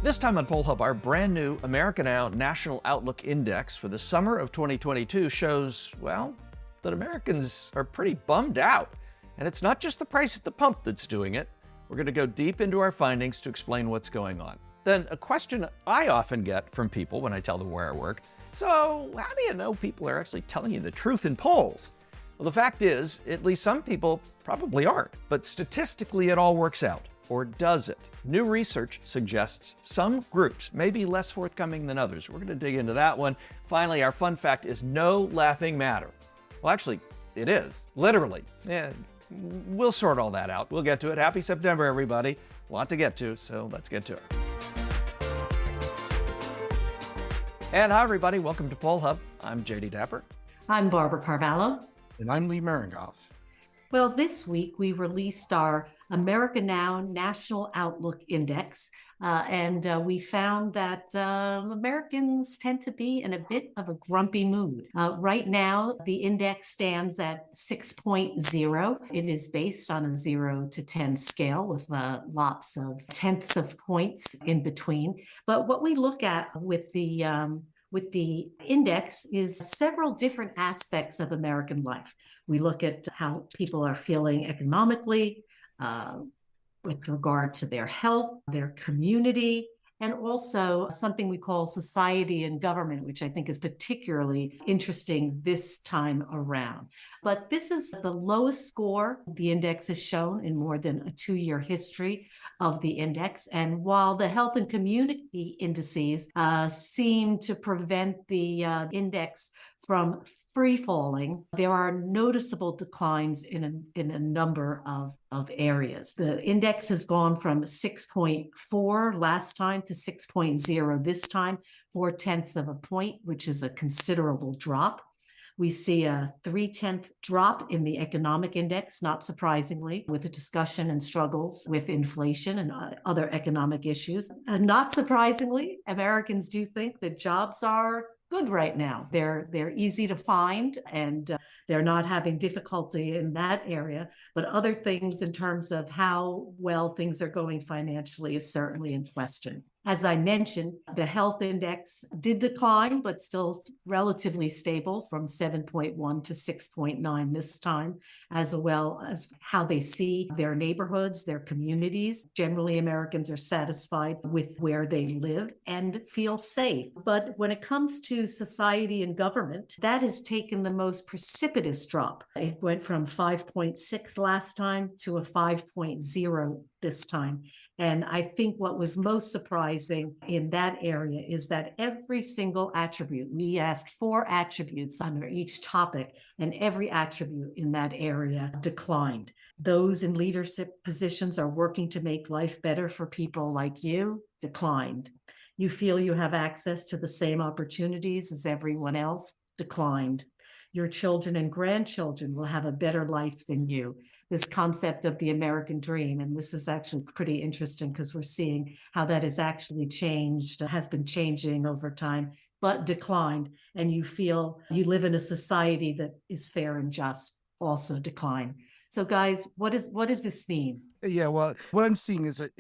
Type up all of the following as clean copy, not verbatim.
This time on Poll Hub, our brand new America Now National Outlook Index for the summer of 2022 shows, well, that Americans are pretty bummed out. And it's not just the price at the pump that's doing it. We're going to go deep into our findings to explain what's going on. Then a question I often get from people when I tell them where I work: so how do you know people are actually telling you the truth in polls? Well, the fact is, at least some people probably aren't, but statistically it all works out. Or does it? New research suggests some groups may be less forthcoming than others. We're going to dig into that one. Finally, our fun fact is no laughing matter. Well, actually, it is, literally. Yeah, we'll sort all that out. We'll get to it. Happy September, everybody. A lot to get to, so let's get to it. And hi, everybody. Welcome to Poll Hub. I'm JD Dapper. I'm Barbara Carvalho. And I'm Lee Maringoff. Well, this week we released our America Now National Outlook Index, and we found that Americans tend to be in a bit of a grumpy mood. Right now, the index stands at 6.0. It is based on a 0 to 10 scale with lots of tenths of points in between. But what we look at with the index is several different aspects of American life. We look at how people are feeling economically, with regard to their health, their community, and also something we call society and government, which I think is particularly interesting this time around. But this is the lowest score the index has shown in more than a 2-year history of the index. And while the health and community indices seem to prevent the index from free falling, there are noticeable declines in a number of areas. The index has gone from 6.4 last time to 6.0 this time, 0.4 of a point, which is a considerable drop. We see a 0.3 drop in the economic index, not surprisingly, with the discussion and struggles with inflation and other economic issues. And not surprisingly, Americans do think that jobs are good right now. They're easy to find, and they're not having difficulty in that area. But other things in terms of how well things are going financially is certainly in question. As I mentioned, the health index did decline, but still relatively stable from 7.1 to 6.9 this time, as well as how they see their neighborhoods, their communities. Generally, Americans are satisfied with where they live and feel safe. But when it comes to society and government, that has taken the most precipitous drop. It went from 5.6 last time to a 5.0 this time. And I think what was most surprising in that area is that every single attribute, we asked 4 attributes under each topic, and every attribute in that area declined. Those in leadership positions are working to make life better for people like you, declined. You feel you have access to the same opportunities as everyone else, declined. Your children and grandchildren will have a better life than you. This concept of the American dream, and this is actually pretty interesting because we're seeing how that has actually changed, has been changing over time, but declined. And you feel you live in a society that is fair and just, also decline. So guys, what does this mean? Yeah, well, what I'm seeing is that,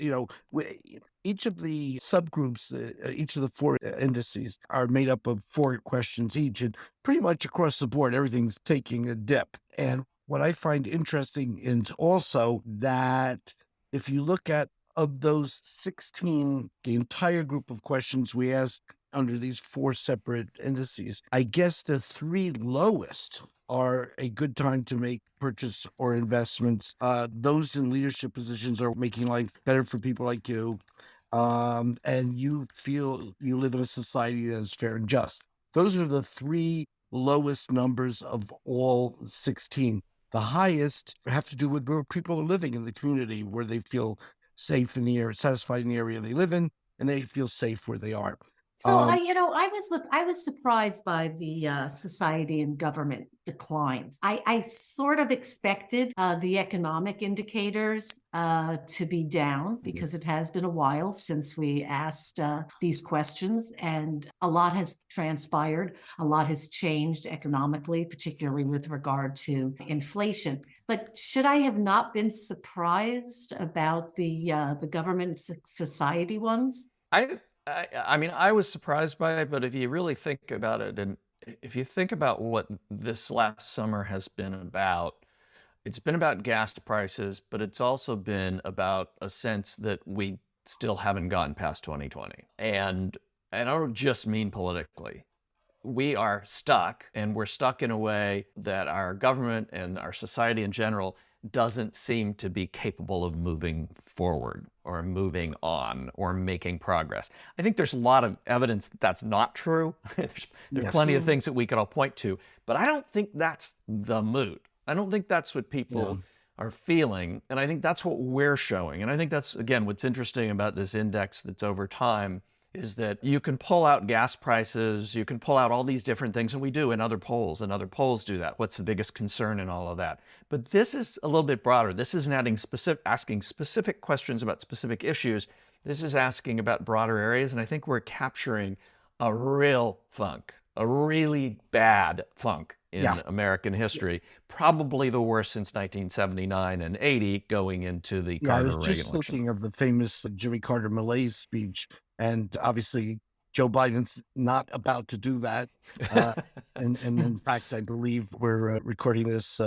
each of the subgroups, each of the 4 indices are made up of 4 questions each, and pretty much across the board, everything's taking a dip. And what I find interesting is also that if you look at, of those 16, the entire group of questions we asked under these 4 separate indices, I guess the 3 lowest are a good time to make purchase or investments. Those in leadership positions are making life better for people like you. And you feel you live in a society that is fair and just. Those are the 3 lowest numbers of all 16. The highest have to do with where people are living in the community, where they feel safe in the area, satisfied in the area they live in, and they feel safe where they are. So I was surprised by the society and government declines. I sort of expected the economic indicators to be down because it has been a while since we asked these questions, and a lot has transpired. A lot has changed economically, particularly with regard to inflation. But should I have not been surprised about the government society ones? I mean, I was surprised by it, but if you really think about it, and if you think about what this last summer has been about, it's been about gas prices, but it's also been about a sense that we still haven't gotten past 2020. And I don't just mean politically. We are stuck, and we're stuck in a way that our government and our society in general doesn't seem to be capable of moving forward or moving on or making progress. I think there's a lot of evidence that that's not true. There's Yes. plenty of things that we could all point to, but I don't think that's the mood. I don't think that's what Yeah. people are feeling. And I think that's what we're showing. And I think that's, again, what's interesting about this index that's over time is that you can pull out gas prices, you can pull out all these different things, and we do in other polls, and other polls do that. What's the biggest concern in all of that? But this is a little bit broader. This isn't asking specific questions about specific issues. This is asking about broader areas, and I think we're capturing a real funk, a really bad funk in Yeah. American history, probably the worst since 1979 and 80, going into the Yeah, I was Carter-Reagan just election. looking of the famous Jimmy Carter malaise speech, and obviously Joe Biden's not about to do that. Uh, and in fact, I believe we're recording this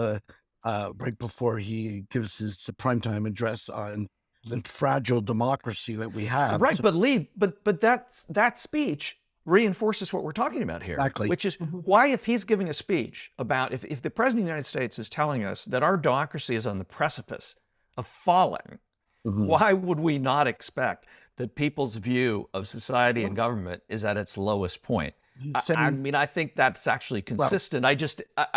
right before he gives his primetime address on the fragile democracy that we have. Right, So, but Lee, but that speech reinforces what we're talking about here, exactly. which is Mhm. why, if he's giving a speech about, if the president of the United States is telling us that our democracy is on the precipice of falling, Mhm. why would we not expect that people's view of society and Well, government is at its lowest point? he's I setting, mean, I think that's actually well, consistent. I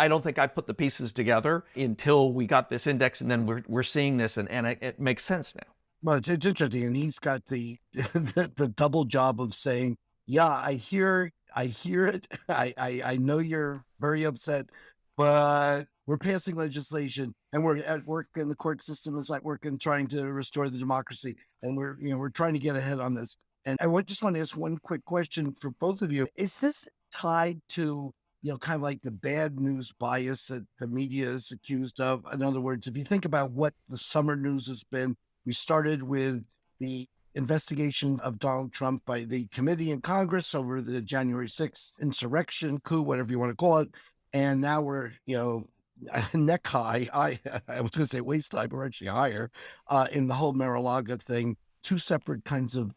don't think I put the pieces together until we got this index, and then we're seeing this, and it makes sense now. well, it's interesting, and he's got the the double job of saying, "Yeah, I hear it. I know you're very upset, but we're passing legislation, and we're at work, and the court system is at work and trying to restore the democracy, and we're trying to get ahead on this." And just want to ask one quick question for both of you: Is this tied to kind of like the bad news bias that the media is accused of? In other words, if you think about what the summer news has been. We started with the investigation of Donald Trump by the committee in Congress over the January 6th insurrection, coup, whatever you want to call it. And now we're, neck high. I was going to say waist high, but we're actually higher in the whole Mar-a-Lago thing. Two separate kinds of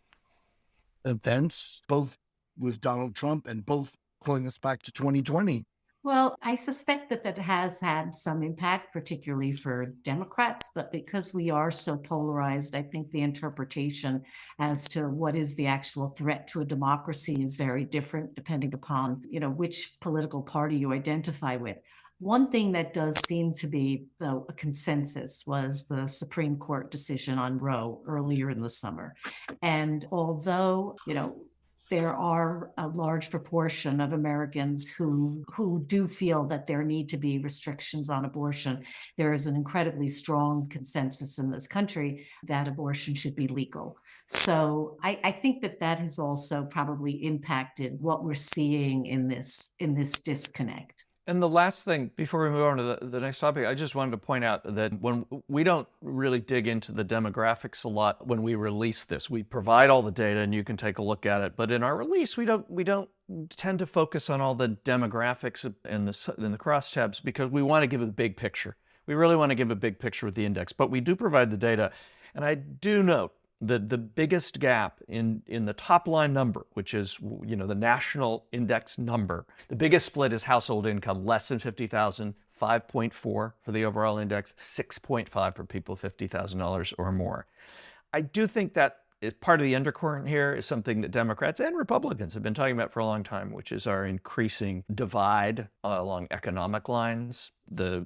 events, both with Donald Trump and both pulling us back to 2020. Well, I suspect that that has had some impact, particularly for Democrats, but because we are so polarized, I think the interpretation as to what is the actual threat to a democracy is very different depending upon, which political party you identify with. One thing that does seem to be, though, a consensus was the Supreme Court decision on Roe earlier in the summer. And although, there are a large proportion of Americans who do feel that there need to be restrictions on abortion. There is an incredibly strong consensus in this country that abortion should be legal. So I think that that has also probably impacted what we're seeing in this disconnect. And the last thing, before we move on to the next topic, I just wanted to point out that when we don't really dig into the demographics a lot when we release this, we provide all the data and you can take a look at it. But in our release, we don't tend to focus on all the demographics in the crosstabs because we want to give a big picture. We really want to give a big picture with the index, but we do provide the data. And I do note that the biggest gap in the top line number, which is the national index number, the biggest split is household income less than 50,000, 5.4 for the overall index, 6.5 for people $50,000 or more. I do think that is part of the undercurrent here is something that Democrats and Republicans have been talking about for a long time, which is our increasing divide along economic lines. The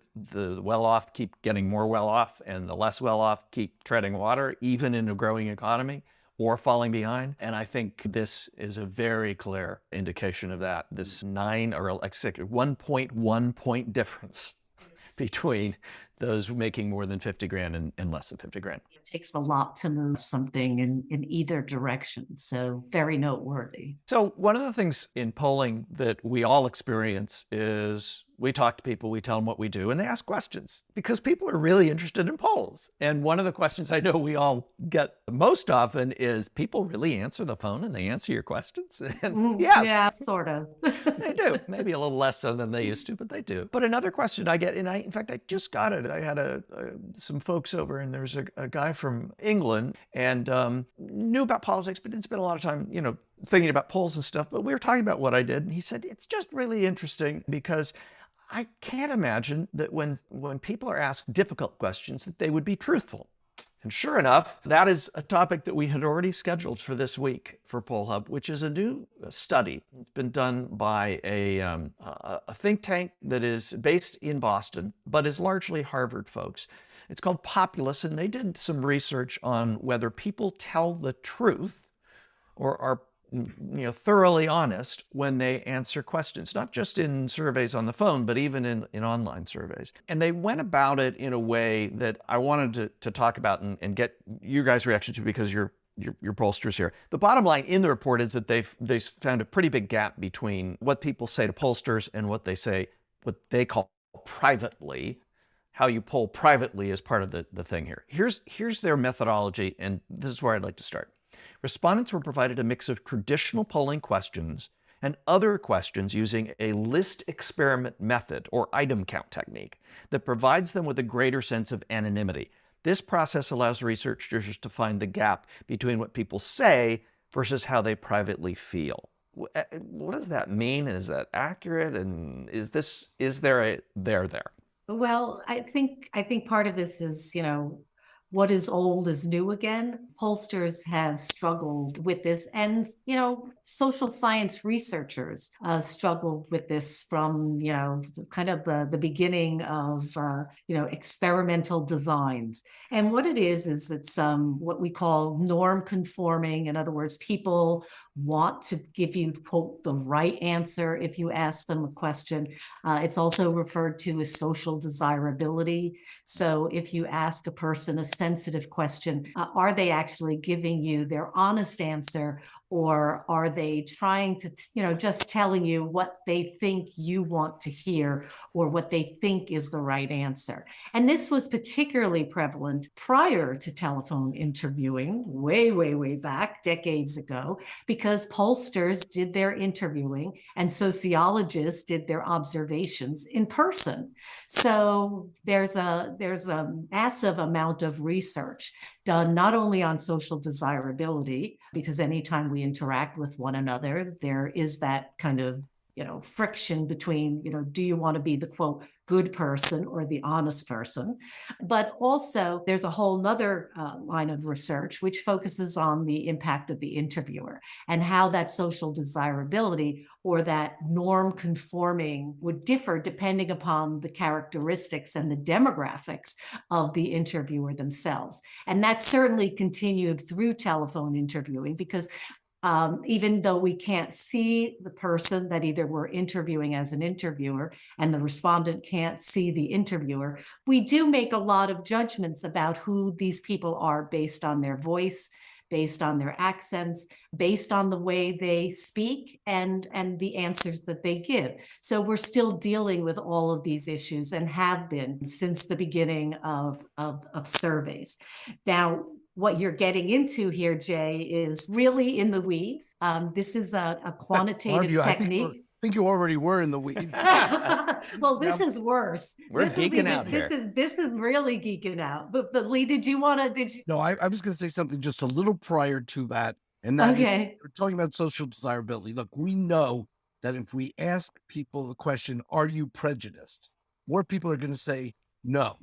well-off keep getting more well-off, and the less well-off keep treading water, even in a growing economy, or falling behind. And I think this is a very clear indication of that. This 1.1 point difference between those making more than 50 grand and less than 50 grand. It takes a lot to move something in either direction. So very noteworthy. So one of the things in polling that we all experience is we talk to people, we tell them what we do, and they ask questions because people are really interested in polls. And one of the questions I know we all get most often is, people really answer the phone and they answer your questions? And yes, Yeah, sort of. they do. Maybe a little less so than they used to, but they do. But another question I get, and in fact, I just got it. I had some folks over, and there's a guy from England, and knew about politics, but didn't spend a lot of time, thinking about polls and stuff. But we were talking about what I did, and he said, it's just really interesting because I can't imagine that when people are asked difficult questions, that they would be truthful. And sure enough, that is a topic that we had already scheduled for this week for PollHub, which is a new study. It's been done by a think tank that is based in Boston, but is largely Harvard folks. It's called Populus, and they did some research on whether people tell the truth or are thoroughly honest when they answer questions, not just in surveys on the phone, but even in online surveys. And they went about it in a way that I wanted to talk about and get you guys' reaction to, because you're pollsters here. The bottom line in the report is that they found a pretty big gap between what people say to pollsters and what they call privately. How you poll privately is part of the thing here. Here's their methodology, and this is where I'd like to start. Respondents were provided a mix of traditional polling questions and other questions using a list experiment method or item count technique that provides them with a greater sense of anonymity. This process allows researchers to find the gap between what people say versus how they privately feel. What does that mean? Is that accurate? And is there a there there? Well, I think part of this is, what is old is new again. Pollsters have struggled with this, and social science researchers struggled with this from kind of the beginning of experimental designs. And what it is it's what we call norm conforming. In other words, people want to give you, quote, the right answer if you ask them a question. It's also referred to as social desirability. So if you ask a person a sensitive question, are they actually giving you their honest answer, or are they trying to, just telling you what they think you want to hear or what they think is the right answer? And this was particularly prevalent prior to telephone interviewing, way, way, way back, decades ago, because pollsters did their interviewing and sociologists did their observations in person. So there's a massive amount of research done not only on social desirability, because anytime we interact with one another, there is that kind of friction between, do you want to be the, quote, good person or the honest person? But also there's a whole nother line of research which focuses on the impact of the interviewer and how that social desirability or that norm conforming would differ depending upon the characteristics and the demographics of the interviewer themselves. And that certainly continued through telephone interviewing, because even though we can't see the person that either we're interviewing as an interviewer and the respondent can't see the interviewer, we do make a lot of judgments about who these people are based on their voice, based on their accents, based on the way they speak and the answers that they give. So we're still dealing with all of these issues and have been since the beginning of surveys. Now, what you're getting into here, Jay, is really in the weeds. This is a quantitative technique. I think you already were in the weeds. Well, this is worse. We're geeking out here. This is really geeking out. But Lee, did you? No, I was going to say something just a little prior to that. And that Okay. we're talking about social desirability. Look, we know that if we ask people the question, are you prejudiced? More people are going to say no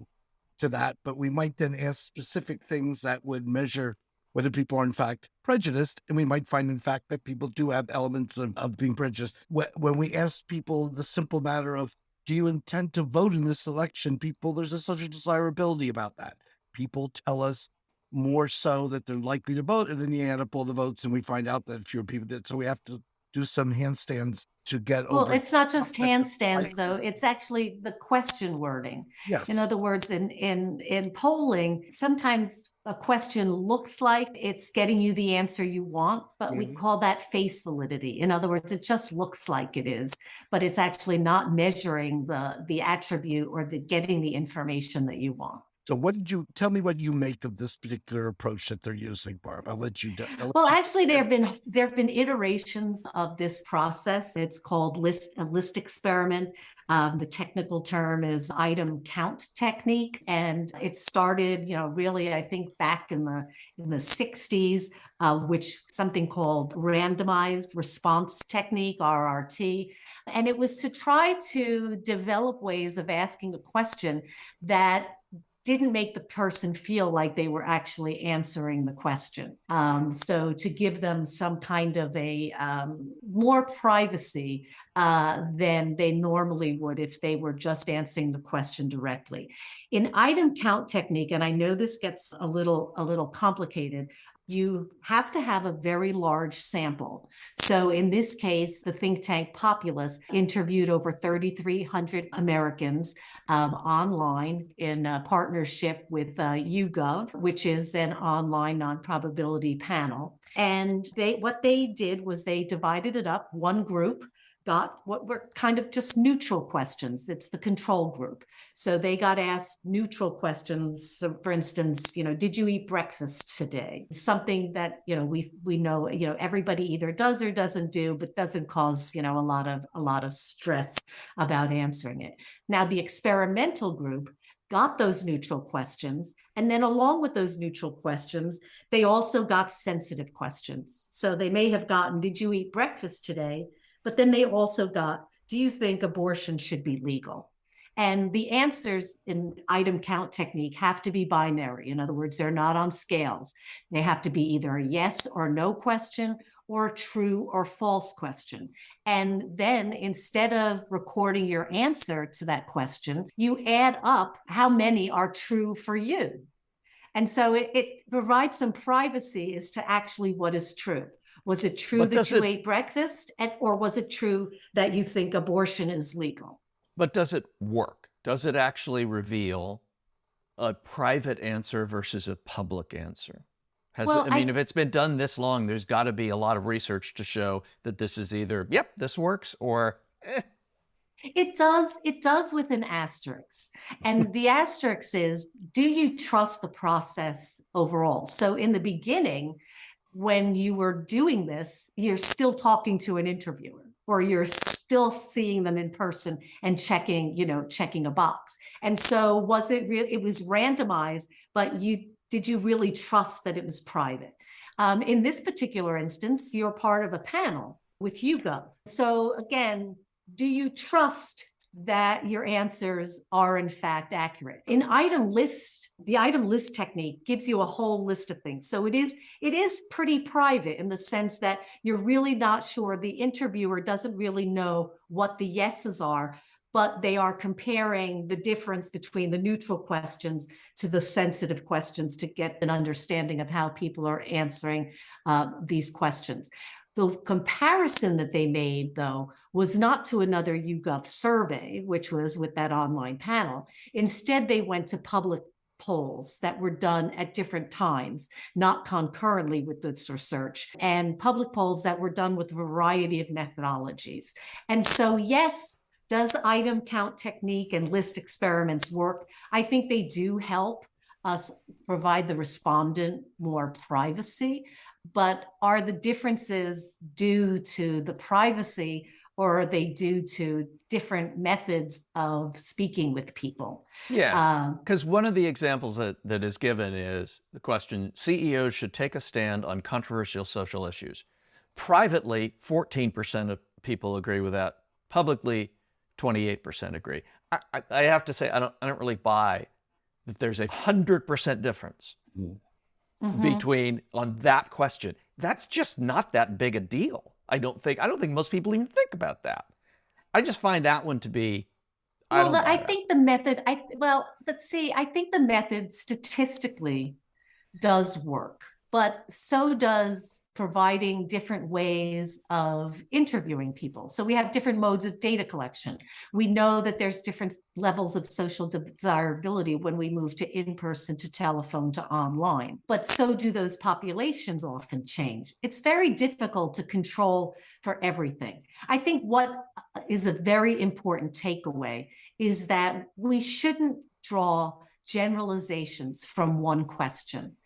to that, but we might then ask specific things that would measure whether people are in fact prejudiced, and we might find in fact that people do have elements of being prejudiced. When we ask people the simple matter of, do you intend to vote in this election, there's a social desirability about that. People tell us more so that they're likely to vote, and then you add up all the votes and we find out that fewer people did. So we have to do some handstands to get over. Well, it's not just handstands, though. It's actually the question wording. Yes. In other words, in polling, sometimes a question looks like it's getting you the answer you want, but we call that face validity. In other words, it just looks like it is, but it's actually not measuring the attribute or the getting the information that you want. So tell me what you make of this particular approach that they're using, Barb? I'll let you. Well, actually, there have been iterations of this process. It's called a list experiment. The technical term is item count technique, and it started, really, I think back in the 60s, which something called randomized response technique (RRT), and it was to try to develop ways of asking a question that didn't make the person feel like they were actually answering the question. So to give them some kind of a more privacy than they normally would if they were just answering the question directly. In item count technique, and I know this gets a little complicated, you have to have a very large sample. So in this case, the think tank Populus interviewed over 3,300 Americans online in a partnership with YouGov, which is an online non-probability panel. And what they did was they divided it up. One group got what were kind of just neutral questions. It's the control group. So they got asked neutral questions. So for instance, did you eat breakfast today? Something that, we know, everybody either does or doesn't do, but doesn't cause, a lot of stress about answering it. Now, the experimental group got those neutral questions. And then along with those neutral questions, they also got sensitive questions. So they may have gotten, did you eat breakfast today? But then they also got, do you think abortion should be legal? And the answers in item count technique have to be binary. In other words, they're not on scales. They have to be either a yes or no question or a true or false question. And then instead of recording your answer to that question, you add up how many are true for you. And so it provides some privacy as to actually what is true. Was it true that you ate breakfast, or was it true that you think abortion is legal? But does it work? Does it actually reveal a private answer versus a public answer? If it's been done this long, there's got to be a lot of research to show that this is either, yep, this works, or It does with an asterisk. And the asterisk is, do you trust the process overall? So in the beginning, when you were doing this, you're still talking to an interviewer, or you're still seeing them in person and checking a box. And so it was randomized, but did you really trust that it was private? In this particular instance, you're part of a panel with YouGov. So again, do you trust that your answers are in fact accurate? In item list, the item list technique gives you a whole list of things. So it is pretty private in the sense that you're really not sure. The interviewer doesn't really know what the yeses are, but they are comparing the difference between the neutral questions to the sensitive questions to get an understanding of how people are answering these questions. The comparison that they made, though, was not to another YouGov survey, which was with that online panel. Instead, they went to public polls that were done at different times, not concurrently with this research, and public polls that were done with a variety of methodologies. And so, yes, does item count technique and list experiments work? I think they do help us provide the respondent more privacy. But are the differences due to the privacy, or are they due to different methods of speaking with people? Yeah, because one of the examples that is given is the question, CEOs should take a stand on controversial social issues. Privately, 14% of people agree with that. Publicly, 28% agree. I have to say, I don't really buy that there's 100% difference. Between on that question. That's just not that big a deal. I don't think most people even think about that. I just find that one to be I think the method statistically does work. but so does providing different ways of interviewing people. So we have different modes of data collection. We know that there's different levels of social desirability when we move to in-person, to telephone, to online, but so do those populations often change. It's very difficult to control for everything. I think what is a very important takeaway is that we shouldn't draw generalizations from one question.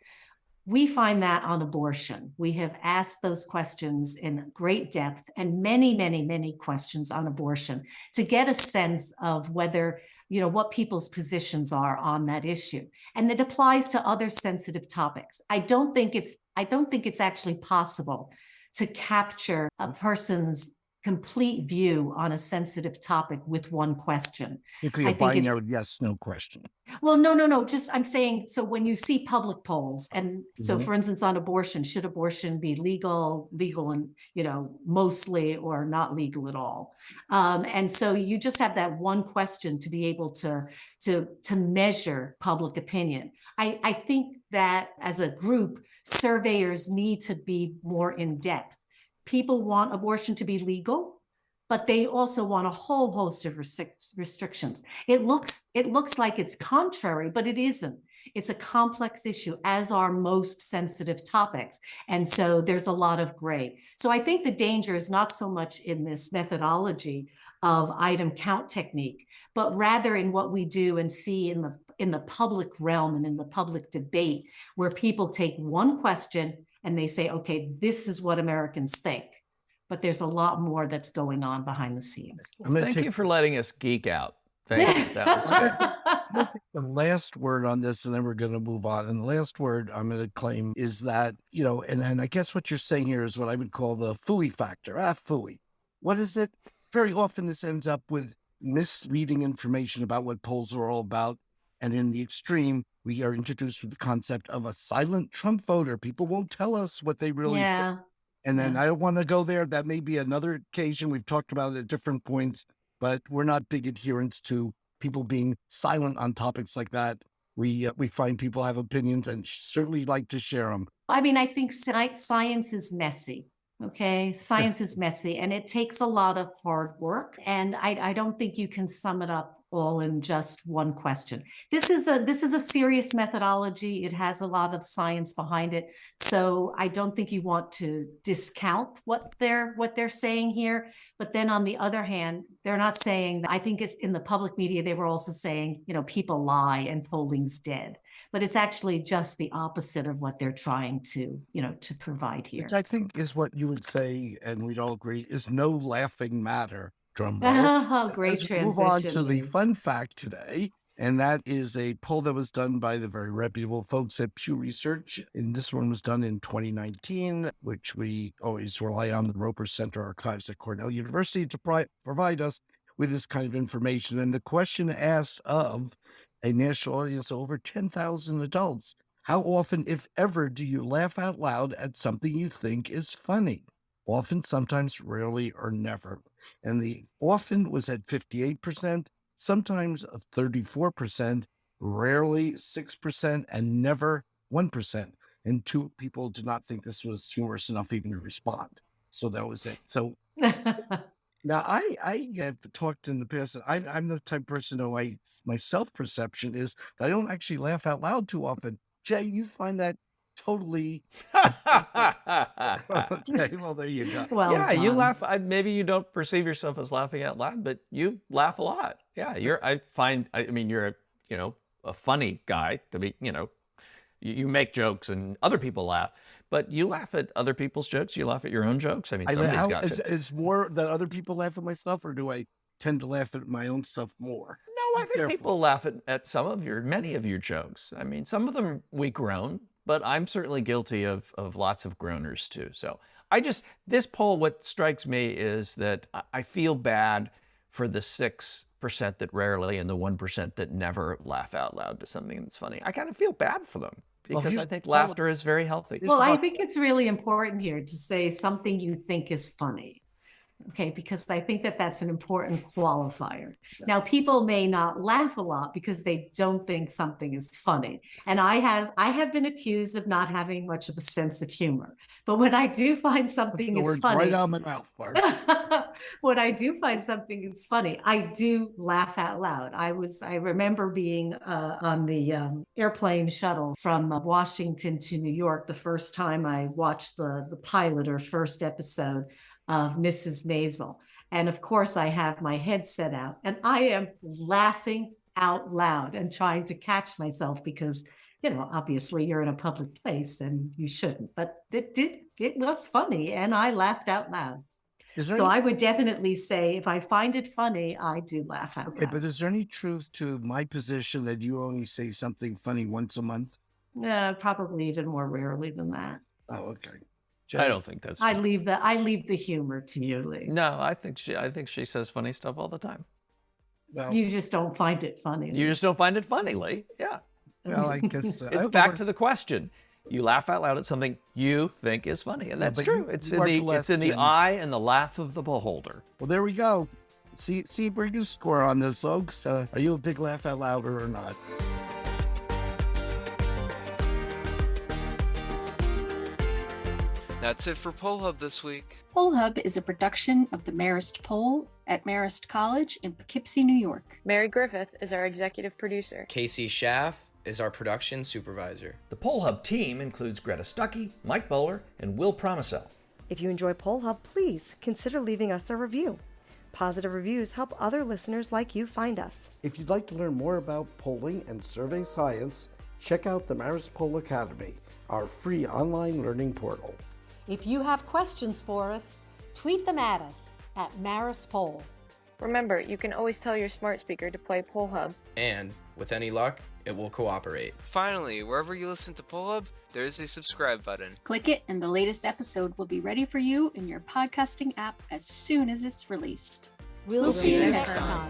We find that on abortion. We have asked those questions in great depth and many, many, many questions on abortion to get a sense of whether, what people's positions are on that issue. And it applies to other sensitive topics. I don't think it's actually possible to capture a person's complete view on a sensitive topic with one question. It could be I a think it's binary yes/no question. well, no. Just I'm saying, so when you see public polls, and so Mhm. for instance, on abortion, should abortion be legal, and mostly, or not legal at all? And so you just have that one question to be able to measure public opinion. I think that as a group, surveyors need to be more in depth. People want abortion to be legal, but they also want a whole host of restrictions. It looks like it's contrary, but it isn't. It's a complex issue, as are most sensitive topics. And so there's a lot of gray. So I think the danger is not so much in this methodology of item count technique, but rather in what we do and see in the public realm and in the public debate, where people take one question and they say, okay, this is what Americans think. But there's a lot more that's going on behind the scenes. I'm gonna Thank take you for letting us geek out. Thank you. That was good. I'm gonna take the last word on this, and then we're going to move on. And the last word I'm going to claim is that, and I guess what you're saying here is what I would call the phooey factor. Phooey. What is it? Very often this ends up with misleading information about what polls are all about. And in the extreme, we are introduced with the concept of a silent Trump voter. People won't tell us what they really think. Yeah. And then Yeah. I don't want to go there. That may be another occasion. We've talked about it at different points, but we're not big adherents to people being silent on topics like that. We find people have opinions and certainly like to share them. I mean, I think science is messy. Okay. Science is messy and it takes a lot of hard work. And I don't think you can sum it up all in just one question. This is a serious methodology. It has a lot of science behind it. So I don't think you want to discount what they're saying here. But then on the other hand, they're not saying that. I think it's in the public media, they were also saying, people lie and polling's dead. But it's actually just the opposite of what they're trying to provide here. Which I think is what you would say, and we'd all agree, is no laughing matter. Drum roll. Great Let's transition. move on to the Lee. fun fact today. And that is a poll that was done by the very reputable folks at Pew Research. And this one was done in 2019, which we always rely on the Roper Center Archives at Cornell University to provide us with this kind of information. And the question asked of a national audience of over 10,000 adults, how often, if ever, do you laugh out loud at something you think is funny? Often, sometimes, rarely, or never. And the often was at 58%, sometimes 34%, rarely 6%, and never 1%. And 2 people did not think this was humorous enough even to respond. So that was it. So now I have talked in the past, I'm the type of person who my self-perception is that I don't actually laugh out loud too often. Jay, you find that totally okay. Well, there you go. Well Yeah, you done. laugh. Maybe you don't perceive yourself as laughing out loud, but you laugh a lot. Yeah, I mean, you're a funny guy to be. You make jokes and other people laugh, but you laugh at other people's jokes. You laugh at your own jokes. I mean, somebody's got to. Is more that other people laugh at my stuff, or do I tend to laugh at my own stuff more? No, I think Careful. people laugh at many of your jokes. I mean, some of them we groan, but I'm certainly guilty of lots of groaners too. So this poll, what strikes me is that I feel bad for the 6% that rarely and the 1% that never laugh out loud to something that's funny. I kind of feel bad for them because I think laughter is very healthy. Well, I think it's really important here to say something you think is funny. Okay, because I think that that's an important qualifier. Now, people may not laugh a lot because they don't think something is funny. And I have been accused of not having much of a sense of humor. But when I do find something The is words funny, right out of my mouth, Barb. when I do find something is funny, I do laugh out loud. I remember being on the airplane shuttle from Washington to New York the first time I watched the pilot or first episode of Mrs. Maisel. And of course, I have my headset out and I am laughing out loud and trying to catch myself because, obviously you're in a public place and you shouldn't. But it was funny and I laughed out loud. Is there So any, I would definitely say if I find it funny, I do laugh out okay, loud. but is there any truth to my position that you only say something funny once a month? Probably even more rarely than that. Oh, okay. I don't think that's I leave the humor to you, Lee. No, I think she says funny stuff all the time. Well, You just don't find it funny. You just don't find it funny, Lee. Yeah. well, I guess It's back to the question. You laugh out loud at something you think is funny, and that's but true. you It's are in blessed the in- eye and the laugh of the beholder. Well, there we go. See where you score on this, folks. Are you a big laugh out louder or not? That's it for Poll Hub this week. Poll Hub is a production of the Marist Poll at Marist College in Poughkeepsie, New York. Mary Griffith is our executive producer. Casey Schaff is our production supervisor. The Poll Hub team includes Greta Stuckey, Mike Bowler, and Will Promisel. If you enjoy Poll Hub, please consider leaving us a review. Positive reviews help other listeners like you find us. If you'd like to learn more about polling and survey science, check out the Marist Poll Academy, our free online learning portal. If you have questions for us, tweet them at us at Marist Poll. Remember, you can always tell your smart speaker to play Poll Hub. And, with any luck, it will cooperate. Finally, wherever you listen to Poll Hub, there is a subscribe button. Click it and the latest episode will be ready for you in your podcasting app as soon as it's released. We'll see you next time.